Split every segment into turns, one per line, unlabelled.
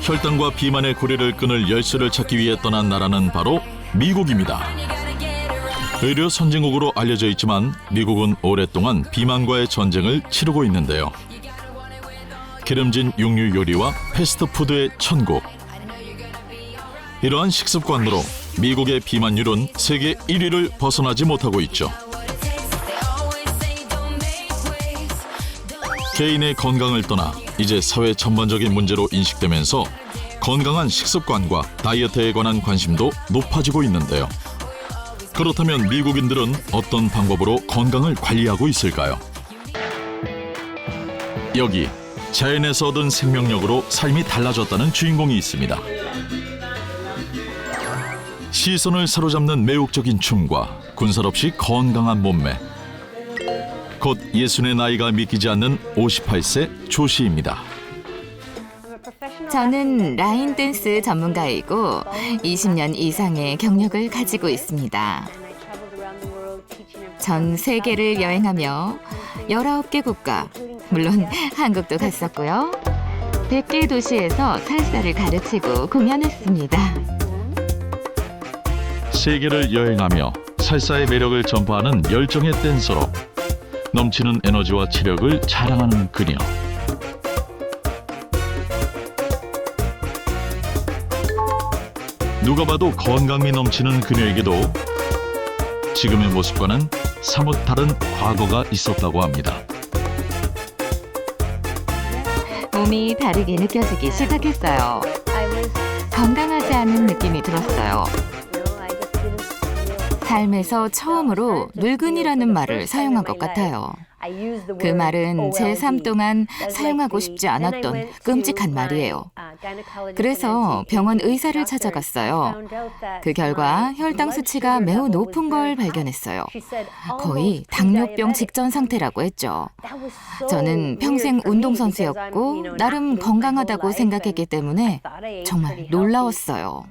혈당과 비만의 고리를 끊을 열쇠를 찾기 위해 떠난 나라는 바로 미국입니다. 의료 선진국으로 알려져 있지만 미국은 오랫동안 비만과의 전쟁을 치르고 있는데요. 기름진 육류 요리와 패스트푸드의 천국. 이러한 식습관으로 미국의 비만율은 세계 1위를 벗어나지 못하고 있죠. 개인의 건강을 떠나 이제 사회 전반적인 문제로 인식되면서 건강한 식습관과 다이어트에 관한 관심도 높아지고 있는데요. 그렇다면 미국인들은 어떤 방법으로 건강을 관리하고 있을까요? 여기 자연에서 얻은 생명력으로 삶이 달라졌다는 주인공이 있습니다. 시선을 사로잡는 매혹적인 춤과 군살 없이 건강한 몸매. 곧 60의 나이가 믿기지 않는 58세 조 씨입니다.
저는 라인 댄스 전문가이고 20년 이상의 경력을 가지고 있습니다. 전 세계를 여행하며 19개 국가, 물론 한국도 갔었고요. 100개 도시에서 살사를 가르치고 공연했습니다.
세계를 여행하며 살사의 매력을 전파하는 열정의 댄서로 넘치는 에너지와 체력을 자랑하는 그녀. 누가 봐도 건강미 넘치는 그녀에게도 지금의 모습과는 사뭇 다른 과거가 있었다고 합니다.
몸이 다르게 느껴지기 시작했어요. 건강하지 않은 느낌이 들었어요. 삶에서 처음으로 늙은이라는 말을 사용한 것 같아요. 그 말은 제 삶 동안 사용하고 싶지 않았던 끔찍한 말이에요. 그래서 병원 의사를 찾아갔어요. 그 결과 혈당 수치가 매우 높은 걸 발견했어요. 거의 당뇨병 직전 상태라고 했죠. 저는 평생 운동선수였고 나름 건강하다고 생각했기 때문에 정말 놀라웠어요.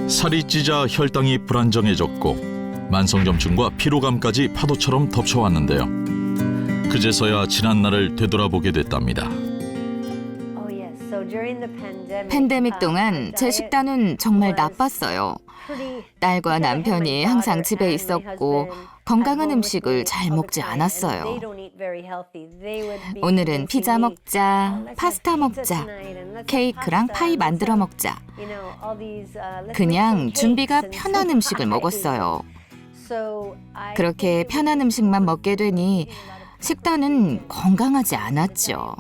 살이 찌자 혈당이 불안정해졌고 만성염증과 피로감까지 파도처럼 덮쳐왔는데요. 그제서야 지난 날을 되돌아보게 됐답니다.
팬데믹 동안 제 식단은 정말 나빴어요. 딸과 남편이 항상 집에 있었고 건강한 음식을 잘 먹지 않았어요. 오늘은 피자 먹자, 파스타 먹자, 케이크랑 파이 만들어 먹자. 그냥 준비가 편한 음식을 먹었어요. 그렇게 편한 음식만 먹게 되니 식단은 건강하지 않았죠.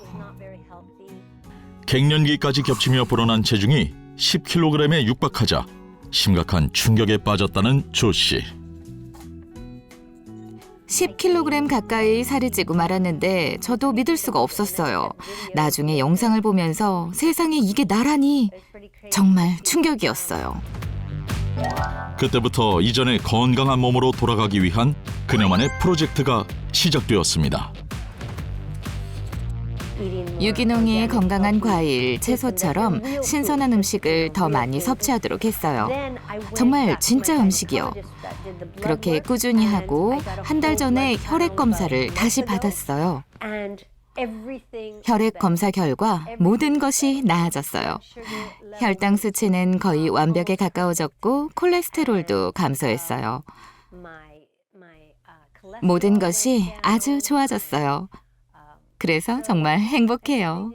갱년기까지 겹치며 불어난 체중이 10kg에 육박하자 심각한 충격에 빠졌다는 조 씨.
10kg 가까이 살이 찌고 말았는데 저도 믿을 수가 없었어요. 나중에 영상을 보면서 세상에 이게 나라니 정말 충격이었어요.
그때부터 이전의 건강한 몸으로 돌아가기 위한 그녀만의 프로젝트가 시작되었습니다.
유기농의 건강한 과일, 채소처럼 신선한 음식을 더 많이 섭취하도록 했어요. 정말 진짜 음식이요. 그렇게 꾸준히 하고 한 달 전에 혈액 검사를 다시 받았어요. 혈액 검사 결과 모든 것이 나아졌어요. 혈당 수치는 거의 완벽에 가까워졌고 콜레스테롤도 감소했어요. 모든 것이 아주 좋아졌어요. 그래서 정말 행복해요.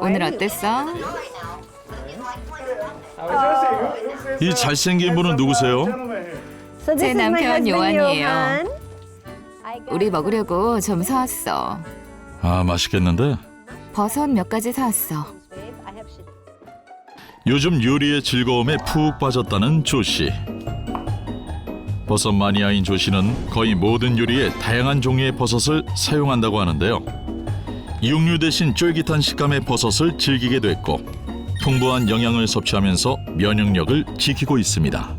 오늘 어땠어?
이 잘생긴 분은 누구세요?
제 남편 요한이에요. 우리 먹으려고 좀 사왔어.
아, 맛있겠는데?
버섯 몇 가지 사왔어.
요즘 요리의 즐거움에 푹 빠졌다는 조 씨. 버섯 마니아인 조 씨는 거의 모든 요리에 다양한 종류의 버섯을 사용한다고 하는데요. 육류 대신 쫄깃한 식감의 버섯을 즐기게 됐고 풍부한 영양을 섭취하면서 면역력을 지키고 있습니다.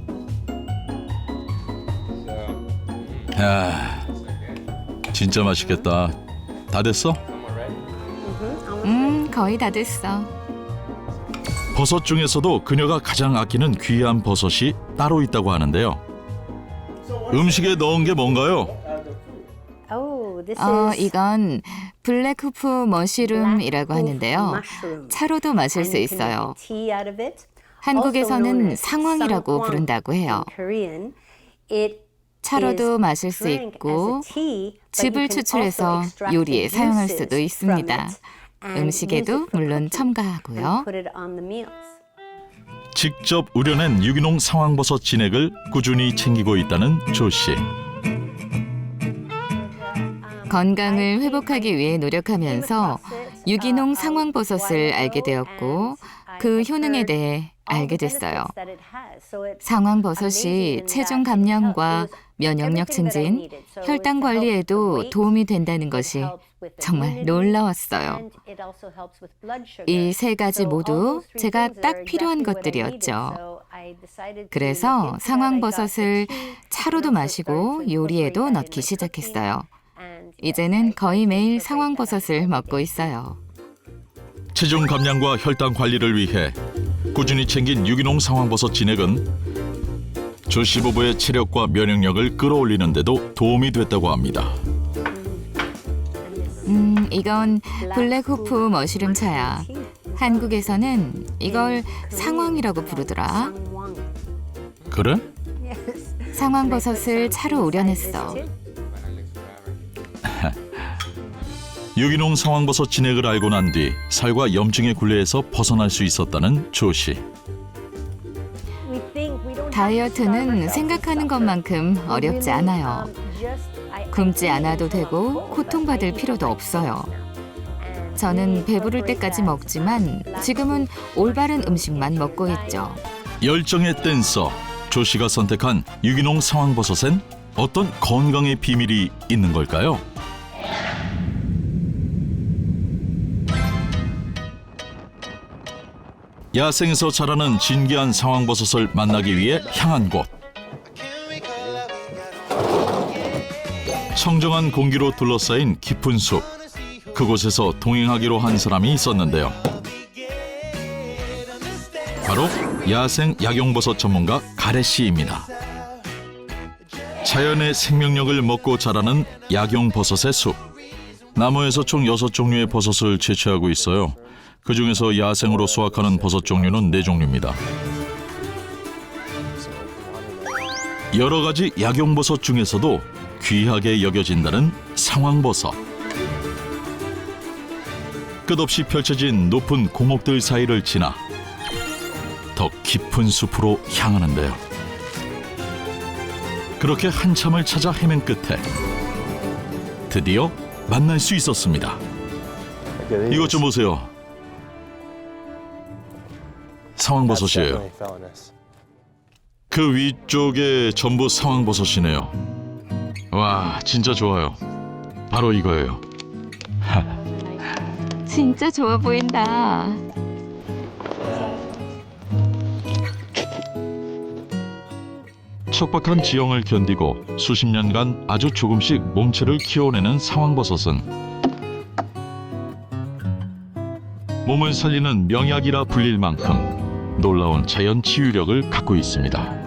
아, 진짜 맛있겠다. 다 됐어?
거의 다 됐어.
버섯 중에서도 그녀가 가장 아끼는 귀한 버섯이 따로 있다고 하는데요. 음식에 넣은 게 뭔가요?
이건 블랙후프 머쉬룸이라고 하는데요. 차로도 마실 수 있어요. 한국에서는 상황이라고 부른다고 해요. 차로도 마실 수 있고 즙을 추출해서 요리에 사용할 수도 있습니다. 음식에도 물론 첨가하고요.
직접 우려낸 유기농 상황버섯 진액을 꾸준히 챙기고 있다는 조 씨.
건강을 회복하기 위해 노력하면서 유기농 상황버섯을 알게 되었고 그 효능에 대해 알게 됐어요. 상황버섯이 체중 감량과 면역력 증진, 혈당 관리에도 도움이 된다는 것이 정말 놀라웠어요. 이 세 가지 모두 제가 딱 필요한 것들이었죠. 그래서 상황버섯을 차로도 마시고 요리에도 넣기 시작했어요. 이제는 거의 매일 상황버섯을 먹고 있어요.
체중 감량과 혈당 관리를 위해 꾸준히 챙긴 유기농 상황버섯 진액은 조 씨 부부의 체력과 면역력을 끌어올리는 데도 도움이 됐다고 합니다.
이건 블랙후프 머쉬룸 차야. 한국에서는 이걸 상황이라고 부르더라.
그래?
상황버섯을 차로 우려냈어.
유기농 상황버섯 진액을 알고 난 뒤 살과 염증의 굴레에서 벗어날 수 있었다는 조 씨.
다이어트는 생각하는 것만큼 어렵지 않아요. 굶지 않아도 되고 고통받을 필요도 없어요. 저는 배부를 때까지 먹지만 지금은 올바른 음식만 먹고 있죠.
열정의 댄서 조 씨가 선택한 유기농 상황버섯엔 어떤 건강의 비밀이 있는 걸까요? 야생에서 자라는 진귀한 상황버섯을 만나기 위해 향한 곳. 청정한 공기로 둘러싸인 깊은 숲. 그곳에서 동행하기로 한 사람이 있었는데요. 바로 야생 약용버섯 전문가 가래 씨입니다. 자연의 생명력을 먹고 자라는 약용버섯의 숲. 나무에서 총 6종류의 버섯을 채취하고 있어요. 그중에서 야생으로 수확하는 버섯 종류는 4종류입니다. 여러 가지 약용버섯 중에서도 귀하게 여겨진다는 상황버섯. 끝없이 펼쳐진 높은 공옥들 사이를 지나 더 깊은 숲으로 향하는데요. 그렇게 한참을 찾아 헤맨 끝에 드디어 만날 수 있었습니다. 이것 좀 보세요. 상황버섯이에요. 그 위쪽에 전부 상황버섯이네요. 와, 진짜 좋아요. 바로 이거예요.
진짜 좋아 보인다.
척박한 지형을 견디고 수십 년간 아주 조금씩 몸체를 키워내는 상황버섯은 몸을 살리는 명약이라 불릴 만큼 놀라운 자연 치유력을 갖고 있습니다.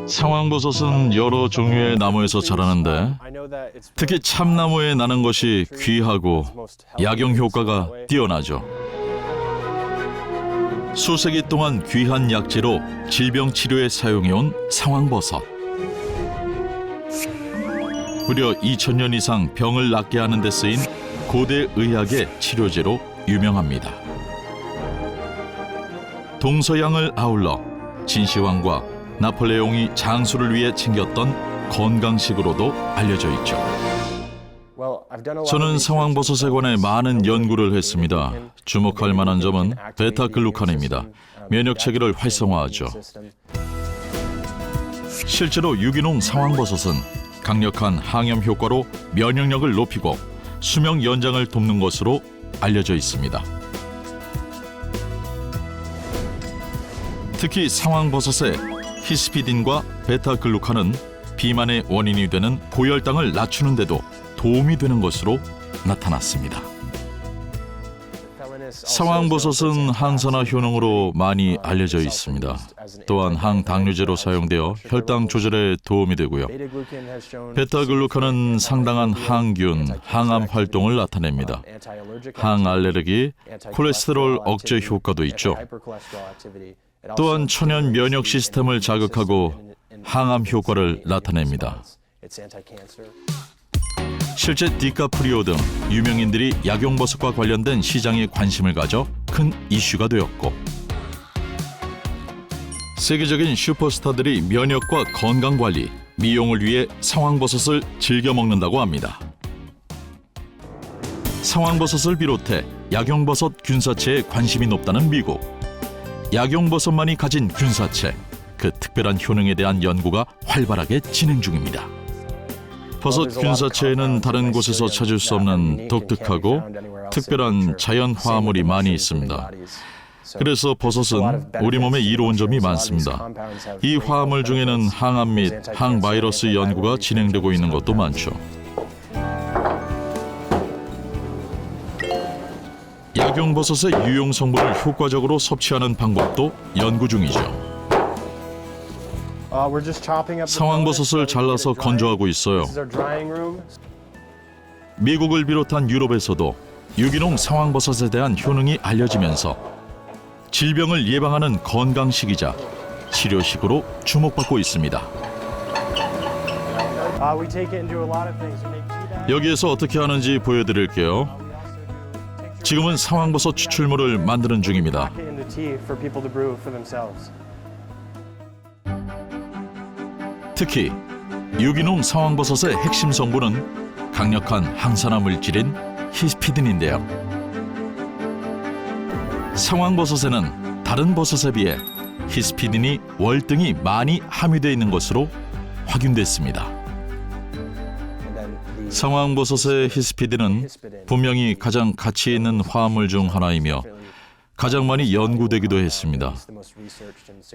상황버섯은 여러 종류의 나무에서 자라는데 특히 참나무에 나는 것이 귀하고 약용 효과가 뛰어나죠. 수세기 동안 귀한 약재로 질병 치료에 사용해온 상황버섯. 무려 2000년 이상 병을 낫게 하는 데 쓰인 고대 의학의 치료제로 유명합니다. 동서양을 아울러 진시황과 나폴레옹이 장수를 위해 챙겼던 건강식으로도 알려져 있죠. 저는 상황버섯에 관해 많은 연구를 했습니다. 주목할 만한 점은 베타글루칸입니다. 면역 체계를 활성화하죠. 실제로 유기농 상황버섯은 강력한 항염 효과로 면역력을 높이고 수명 연장을 돕는 것으로 알려져 있습니다. 특히 상황버섯의 히스피딘과 베타글루칸은 비만의 원인이 되는 고혈당을 낮추는 데도 도움이 되는 것으로 나타났습니다. 상황버섯은 항산화 효능으로 많이 알려져 있습니다. 또한 항당류제로 사용되어 혈당 조절에 도움이 되고요. 베타글루칸은 상당한 항균, 항암 활동을 나타냅니다. 항알레르기, 콜레스테롤 억제 효과도 있죠. 또한 천연 면역 시스템을 자극하고 항암 효과를 나타냅니다. 실제 디카프리오 등 유명인들이 약용버섯과 관련된 시장에 관심을 가져 큰 이슈가 되었고, 세계적인 슈퍼스타들이 면역과 건강관리, 미용을 위해 상황버섯을 즐겨 먹는다고 합니다. 상황버섯을 비롯해 약용버섯 균사체에 관심이 높다는 미국. 약용버섯만이 가진 균사체, 그 특별한 효능에 대한 연구가 활발하게 진행 중입니다. 버섯 균사체에는 다른 곳에서 찾을 수 없는 독특하고 특별한 자연 화합물이 많이 있습니다. 그래서 버섯은 우리 몸에 이로운 점이 많습니다. 이 화합물 중에는 항암 및 항바이러스 연구가 진행되고 있는 것도 많죠. 약용버섯의 유용 성분을 효과적으로 섭취하는 방법도 연구 중이죠. 상황버섯을 잘라서 건조하고 있어요. 미국을 비롯한 유럽에서도 유기농 상황버섯에 대한 효능이 알려지면서 질병을 예방하는 건강식이자 치료식으로 주목받고 있습니다. 여기에서 어떻게 하는지 보여드릴게요. 지금은 상황버섯 추출물을 만드는 중입니다. 특히 유기농 상황버섯의 핵심 성분은 강력한 항산화 물질인 히스피딘인데요. 상황버섯에는 다른 버섯에 비해 히스피딘이 월등히 많이 함유되어 있는 것으로 확인됐습니다. 상황버섯의 히스피딘은 분명히 가장 가치 있는 화합물 중 하나이며 가장 많이 연구되기도 했습니다.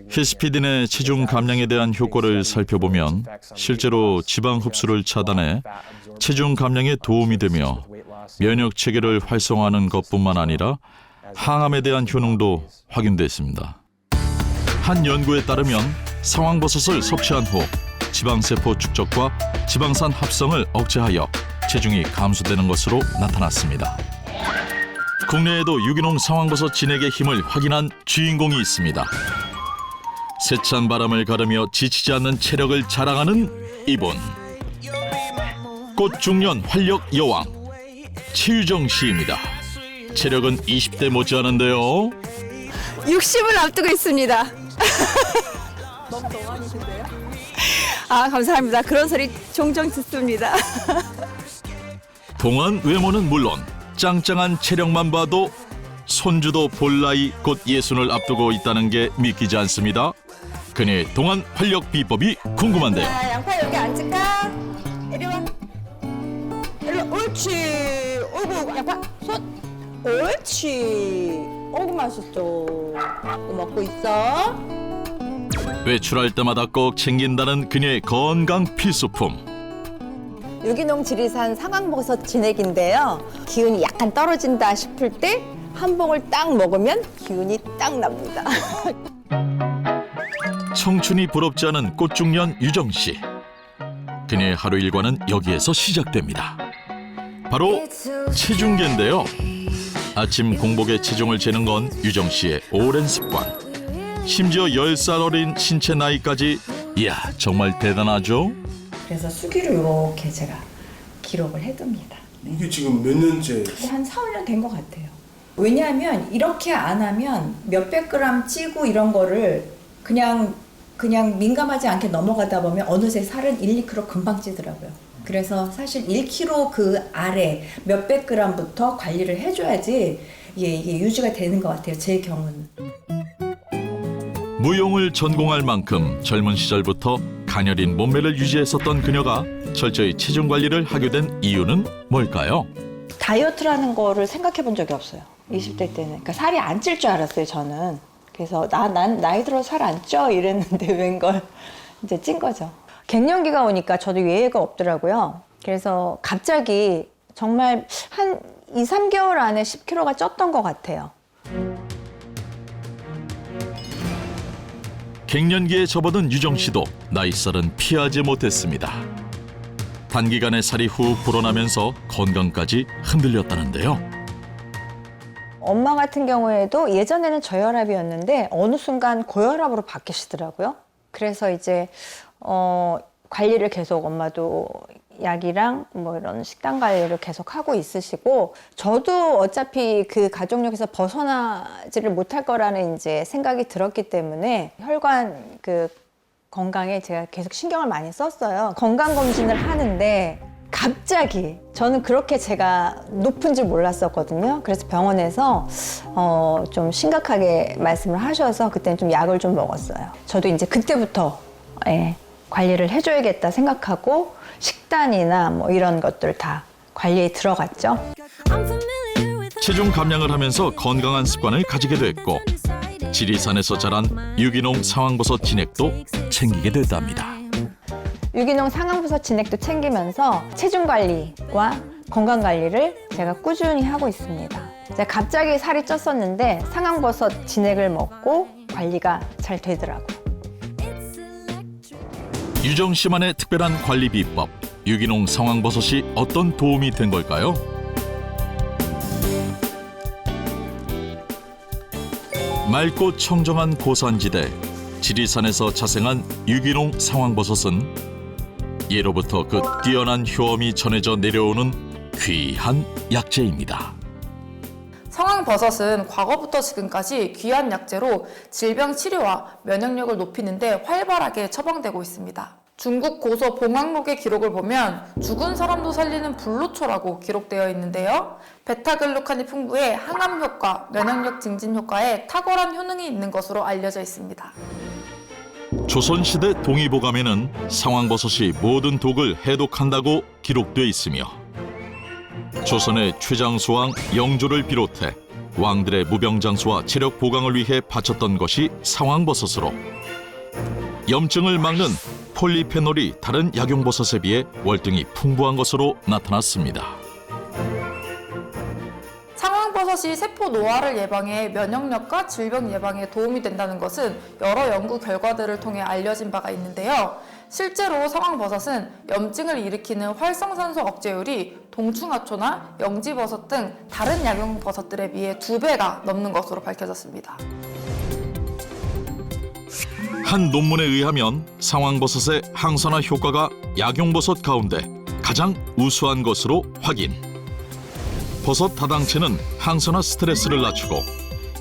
히스피딘의 체중 감량에 대한 효과를 살펴보면 실제로 지방 흡수를 차단해 체중 감량에 도움이 되며 면역 체계를 활성화하는 것뿐만 아니라 항암에 대한 효능도 확인됐습니다. 한 연구에 따르면 상황버섯을 섭취한 후 지방세포 축적과 지방산 합성을 억제하여 체중이 감소되는 것으로 나타났습니다. 국내에도 유기농 상황버섯 진액의 힘을 확인한 주인공이 있습니다. 세찬 바람을 가르며 지치지 않는 체력을 자랑하는 이분. 꽃중년 활력 여왕 최유정 씨입니다. 체력은 20대 못지않은데요.
60을 앞두고 있습니다. 너무 동안이신데요? 아, 감사합니다. 그런 소리 종종 듣습니다.
동안 외모는 물론 짱짱한 체력만 봐도 손주도 볼 나이 곧 60을 앞두고 있다는 게 믿기지 않습니다. 그녀의 동안 활력 비법이 궁금한데요.
자, 양파 여기 앉을까? 이리 와. 이리 와. 옳지. 어이구, 양파 손. 옳지. 어이구, 맛있어. 이거 먹고 있어.
외출할 때마다 꼭 챙긴다는 그녀의 건강 필수품.
유기농 지리산 상황버섯 진액인데요. 기운이 약간 떨어진다 싶을 때 한 봉을 딱 먹으면 기운이 딱 납니다.
청춘이 부럽지 않은 꽃중년 유정 씨. 그녀의 하루 일과는 여기에서 시작됩니다. 바로 체중계인데요. 아침 공복에 체중을 재는 건 유정 씨의 오랜 습관. 심지어 10살 어린 신체 나이까지 이야 정말 대단하죠?
그래서 수기로 이렇게 제가 기록을 해둡니다.
이게 지금 몇 년째?
한 4, 5년 된 것 같아요. 왜냐하면 이렇게 안 하면 몇백 그램 찌고 이런 거를 그냥 민감하지 않게 넘어가다 보면 어느새 살은 1, 2kg 금방 찌더라고요. 그래서 사실 1kg 그 아래 몇백 그램부터 관리를 해줘야지 이게 유지가 되는 것 같아요. 제 경우는.
무용을 전공할 만큼 젊은 시절부터 가녀린 몸매를 유지했었던 그녀가 철저히 체중 관리를 하게 된 이유는 뭘까요?
다이어트라는 거를 생각해 본 적이 없어요. 20대 때는. 그러니까 살이 안 찔 줄 알았어요, 저는. 그래서 난 나이 들어 살 안 쪄 이랬는데 웬걸 이제 찐 거죠. 갱년기가 오니까 저도 예외가 없더라고요. 그래서 갑자기 정말 한 2, 3개월 안에 10kg가 쪘던 것 같아요.
갱년기에 접어든 유정 씨도 나이살은 피하지 못했습니다. 단기간에 살이 훅 불어나면서 건강까지 흔들렸다는데요.
엄마 같은 경우에도 예전에는 저혈압이었는데 어느 순간 고혈압으로 바뀌시더라고요. 그래서 이제 관리를 계속 엄마도 약이랑 뭐 이런 식단 관리를 계속 하고 있으시고, 저도 어차피 그 가족력에서 벗어나지를 못할 거라는 이제 생각이 들었기 때문에 혈관 그 건강에 제가 계속 신경을 많이 썼어요. 건강검진을 하는데 갑자기 저는 그렇게 제가 높은 줄 몰랐었거든요. 그래서 병원에서 좀 심각하게 말씀을 하셔서 그때는 좀 약을 좀 먹었어요. 저도 이제 그때부터 관리를 해줘야겠다 생각하고 식단이나 뭐 이런 것들 다 관리에 들어갔죠.
체중 감량을 하면서 건강한 습관을 가지게 됐고 지리산에서 자란 유기농 상황버섯 진액도 챙기게 됐답니다.
유기농 상황버섯 진액도 챙기면서 체중 관리와 건강 관리를 제가 꾸준히 하고 있습니다. 제가 갑자기 살이 쪘었는데 상황버섯 진액을 먹고 관리가 잘 되더라고요.
유정 씨만의 특별한 관리 비법, 유기농 상황버섯이 어떤 도움이 된 걸까요? 맑고 청정한 고산지대 지리산에서 자생한 유기농 상황버섯은 예로부터 그 뛰어난 효험이 전해져 내려오는 귀한 약재입니다.
상황버섯은 과거부터 지금까지 귀한 약재로 질병 치료와 면역력을 높이는 데 활발하게 처방되고 있습니다. 중국 고서 봉황록의 기록을 보면 죽은 사람도 살리는 불로초라고 기록되어 있는데요. 베타글루칸이 풍부해 항암 효과, 면역력 증진 효과에 탁월한 효능이 있는 것으로 알려져 있습니다.
조선시대 동의보감에는 상황버섯이 모든 독을 해독한다고 기록돼 있으며 조선의 최장수왕 영조를 비롯해 왕들의 무병장수와 체력 보강을 위해 바쳤던 것이 상황버섯으로 염증을 막는 폴리페놀이 다른 약용버섯에 비해 월등히 풍부한 것으로 나타났습니다.
상황버섯이 세포 노화를 예방해 면역력과 질병 예방에 도움이 된다는 것은 여러 연구 결과들을 통해 알려진 바가 있는데요. 실제로 상황버섯은 염증을 일으키는 활성산소 억제율이 동충하초나 영지버섯 등 다른 약용버섯들에 비해 2배가 넘는 것으로 밝혀졌습니다.
한 논문에 의하면 상황버섯의 항산화 효과가 약용버섯 가운데 가장 우수한 것으로 확인. 버섯 다당체는 항산화 스트레스를 낮추고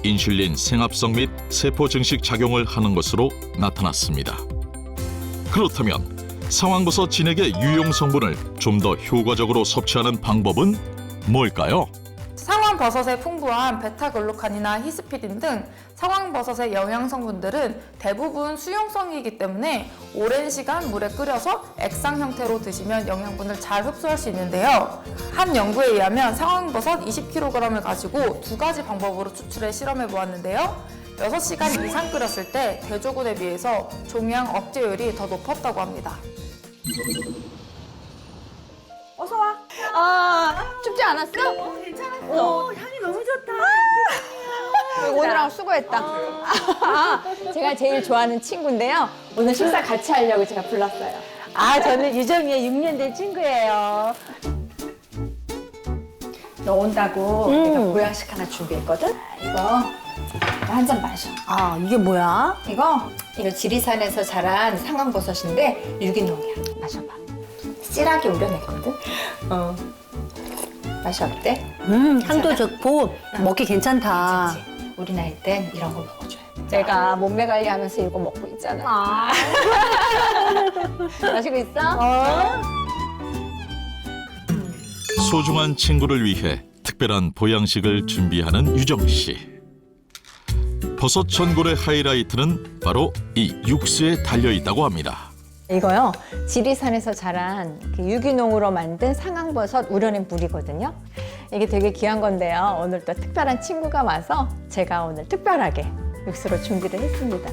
인슐린 생합성 및 세포 증식 작용을 하는 것으로 나타났습니다. 그렇다면 상황버섯 진액의 유용 성분을 좀 더 효과적으로 섭취하는 방법은 뭘까요?
상황버섯에 풍부한 베타글루칸이나 히스피딘 등 상황버섯의 영양성분들은 대부분 수용성이기 때문에 오랜 시간 물에 끓여서 액상 형태로 드시면 영양분을 잘 흡수할 수 있는데요. 한 연구에 의하면 상황버섯 20kg을 가지고 2가지 방법으로 추출해 실험해 보았는데요. 6시간 이상 끓였을 때 대조군에 비해서 종양 억제율이 더 높았다고 합니다.
어서 와. 춥지 않았어? 괜찮았어. 향이 너무 좋다. 오늘하고 수고했다. 제가 제일 좋아하는 친구인데요. 오늘 식사 같이 하려고 제가 불렀어요.
저는 유정이의 6년 된 친구예요.
너 온다고 내가 보양식 하나 준비했거든? 이거 한 잔 마셔.
이게 뭐야?
이거 지리산에서 자란 상황버섯인데 유기농이야. 마셔봐. 씨라게 우려냈거든? 맛이 어때?
향도 좋고 먹기 괜찮다.
그치? 우리 나이 땐 이런 거 먹어줘야 돼. 제가 몸매 관리하면서 이거 먹고 있잖아. 마시고 있어?
소중한 친구를 위해 특별한 보양식을 준비하는 유정 씨. 버섯 전골의 하이라이트는 바로 이 육수에 달려 있다고 합니다.
이거요, 지리산에서 자란 그 유기농으로 만든 상황버섯 우려낸 물이거든요. 이게 되게 귀한 건데요. 오늘 또 특별한 친구가 와서 제가 오늘 특별하게 육수로 준비를 했습니다.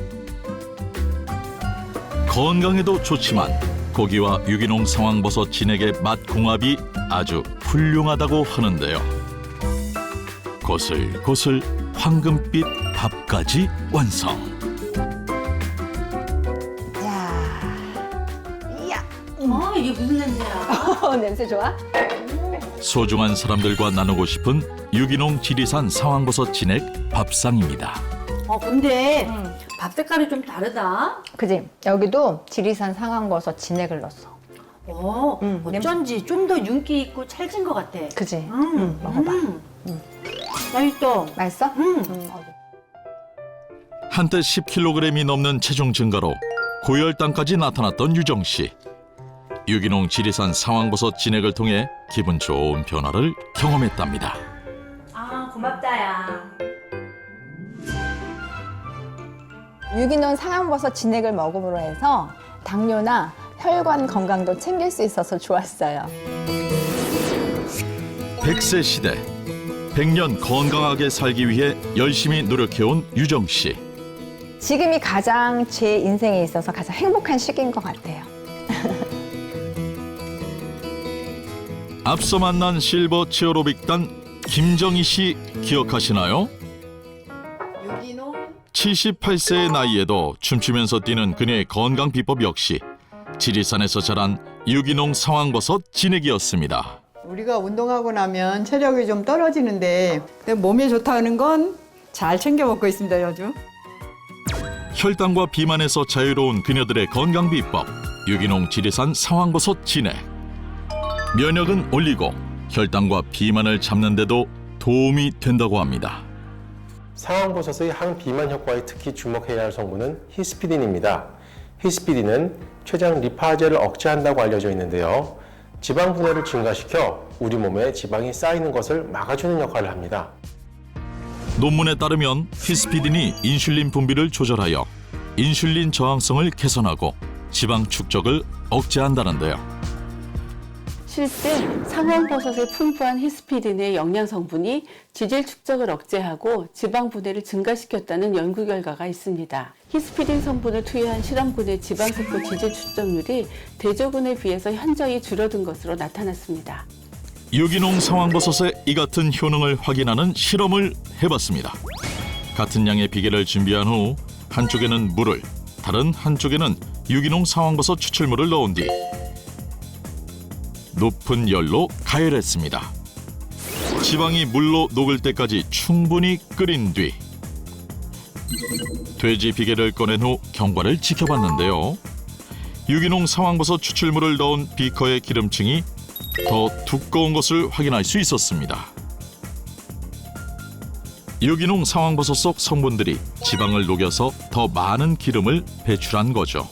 건강에도 좋지만 고기와 유기농 상황버섯 진액의 맛 궁합이 아주 훌륭하다고 하는데요. 고슬고슬 황금빛 밥까지 완성.
이게 무슨 냄새야?
냄새 좋아?
소중한 사람들과 나누고 싶은 유기농 지리산 상황버섯 진액 밥상입니다.
근데 밥 색깔이 좀 다르다.
그지? 여기도 지리산 상황버섯 진액을 넣었어.
어쩐지 좀 더 윤기 있고 찰진 것 같아.
그지? 먹어봐.
맛있어.
맛있어?
한때 10kg이 넘는 체중 증가로 고혈당까지 나타났던 유정 씨. 유기농 지리산 상황버섯 진액을 통해 기분 좋은 변화를 경험했답니다.
아, 고맙다, 야.
유기농 상황버섯 진액을 먹음으로 해서 당뇨나 혈관 건강도 챙길 수 있어서 좋았어요.
100세 시대, 100년 건강하게 살기 위해 열심히 노력해온 유정 씨.
지금이 가장 제 인생에 있어서 가장 행복한 시기인 것 같아요.
앞서 만난 실버 치어로빅단 김정희 씨 기억하시나요? 78세의 나이에도 춤추면서 뛰는 그녀의 건강 비법 역시 지리산에서 자란 유기농 상황버섯 진액이었습니다.
우리가 운동하고 나면 체력이 좀 떨어지는데 근데 몸에 좋다는 건 잘 챙겨 먹고 있습니다, 요즘.
혈당과 비만에서 자유로운 그녀들의 건강 비법 유기농 지리산 상황버섯 진액. 면역은 올리고 혈당과 비만을 잡는 데도 도움이 된다고 합니다.
상황버섯의 항비만 효과에 특히 주목해야 할 성분은 히스피딘입니다. 히스피딘은 췌장 리파제를 억제한다고 알려져 있는데요. 지방 분해를 증가시켜 우리 몸에 지방이 쌓이는 것을 막아주는 역할을 합니다.
논문에 따르면 히스피딘이 인슐린 분비를 조절하여 인슐린 저항성을 개선하고 지방 축적을 억제한다는데요.
실제 상황버섯의 풍부한 히스피딘의 영양 성분이 지질 축적을 억제하고 지방 분해를 증가시켰다는 연구 결과가 있습니다. 히스피딘 성분을 투여한 실험군의 지방세포 지질 축적률이 대조군에 비해서 현저히 줄어든 것으로 나타났습니다.
유기농 상황버섯의 이 같은 효능을 확인하는 실험을 해봤습니다. 같은 양의 비계를 준비한 후 한쪽에는 물을, 다른 한쪽에는 유기농 상황버섯 추출물을 넣은 뒤 높은 열로 가열했습니다. 지방이 물로 녹을 때까지 충분히 끓인 뒤 돼지 비계를 꺼낸 후 경과를 지켜봤는데요. 유기농 상황버섯 추출물을 넣은 비커의 기름층이 더 두꺼운 것을 확인할 수 있었습니다. 유기농 상황버섯 속 성분들이 지방을 녹여서 더 많은 기름을 배출한 거죠.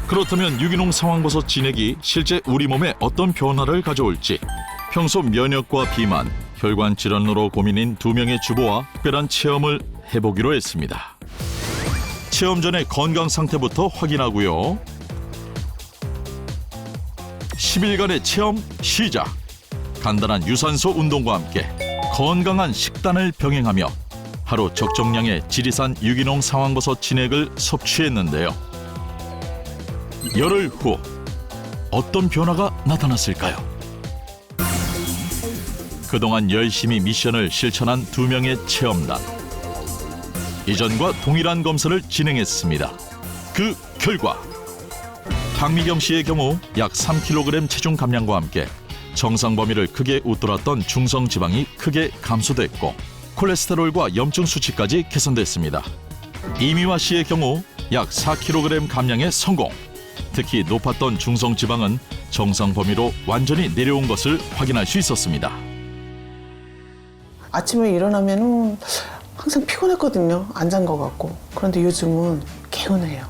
그렇다면 유기농 상황버섯 진액이 실제 우리 몸에 어떤 변화를 가져올지 평소 면역과 비만, 혈관 질환으로 고민인 2명의 주부와 특별한 체험을 해보기로 했습니다. 체험 전에 건강 상태부터 확인하고요. 10일간의 체험 시작! 간단한 유산소 운동과 함께 건강한 식단을 병행하며 하루 적정량의 지리산 유기농 상황버섯 진액을 섭취했는데요. 열흘 후 어떤 변화가 나타났을까요? 그동안 열심히 미션을 실천한 2명의 체험단. 이전과 동일한 검사를 진행했습니다. 그 결과 박미경 씨의 경우 약 3kg 체중 감량과 함께 정상 범위를 크게 웃돌았던 중성 지방이 크게 감소됐고 콜레스테롤과 염증 수치까지 개선됐습니다. 이미화 씨의 경우 약 4kg 감량에 성공. 특히 높았던 중성 지방은 정상 범위로 완전히 내려온 것을 확인할 수 있었습니다.
아침에 일어나면은 항상 피곤했거든요. 안 잔 것 같고. 그런데 요즘은 개운해요.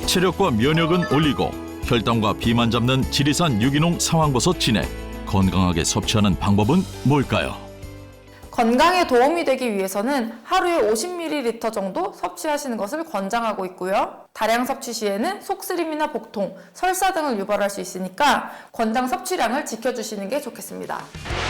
체력과 면역은 올리고 혈당과 비만 잡는 지리산 유기농 상황버섯 진액. 건강하게 섭취하는 방법은 뭘까요?
건강에 도움이 되기 위해서는 하루에 50ml 정도 섭취하시는 것을 권장하고 있고요. 다량 섭취 시에는 속쓰림이나 복통, 설사 등을 유발할 수 있으니까 권장 섭취량을 지켜주시는 게 좋겠습니다.